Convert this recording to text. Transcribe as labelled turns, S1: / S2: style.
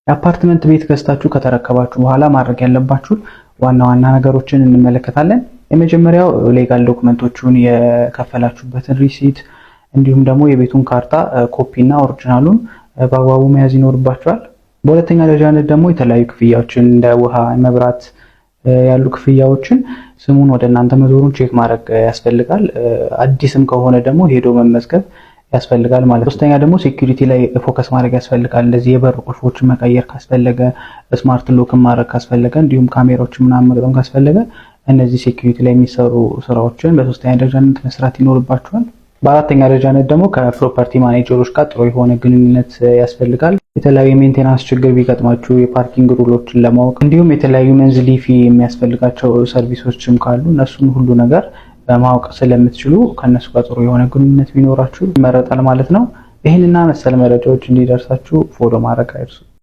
S1: የአፓርትመንት ቤት ገዝታችሁ ከተረከባችሁ በኋላ ማድረግ ያለባችሁ ዋና ዋና ነገሮችን እንመለከታለን። የመጀመሪያው ሌጋል ዶክመንቶቹን፣ የከፈላችሁበትን ሪሲት እንዲሁም ደግሞ የቤቱን ካርታ ኮፒ እና ኦሪጂናሉን በአግባቡ መያዝ ይኖርባችኋል። በሁለተኛ ደረጃነት ደግሞ የተለያዩ ክፍያዎችን እንደ ውሃ፣ መብራት ያሉ ክፍያዎችን ስሙን ወደ እናንተ መዞሩን ቼክ ማድረግ ያስፈልጋል። አዲስም ከሆነ ደግሞ ሄዶ መመዝገብ ያስፈልጋል ማለት ነው። ሶስተኛ ደግሞ ሴኩሪቲ ላይ ፎከስ ማድረግ ያስፈልጋል። እንደዚህ የበር ቁልፎችን መቀየር ካስፈለገ፣ ስማርት ሎክን ማድረግ ካስፈለገ፣ እንዲሁም ካሜራዎችን ምናምን መግጠም ካስፈለገ እነዚህ ሴኩሪቲ ላይ የሚሰሩ ስራዎችን በሶስተኛ ደረጃነት መስራት ይኖርባችኋል። በአራተኛ ደረጃነት ደግሞ ከፕሮፐርቲ ማኔጀሮች ጋር ጥሩ የሆነ ግንኙነት ያስፈልጋል። የተለያዩ የሜንቴናንስ ችግር ቢገጥማችሁ የፓርኪንግ ሩሎችን ለማወቅ እንዲሁም የተለያዩ መንዝሊ ፊ የሚያስፈልጋቸው ሰርቪሶችም ካሉ እነሱን ሁሉ ነገር በማወቅ ስለምትችሉ ከነሱ ጋር ጥሩ የሆነ ግንኙነት ቢኖራችሁ ይመረጣል ማለት ነው። ይህንና መሰል መረጃዎች እንዲደርሳችሁ ፎሎ ማድረግ አይርሱ።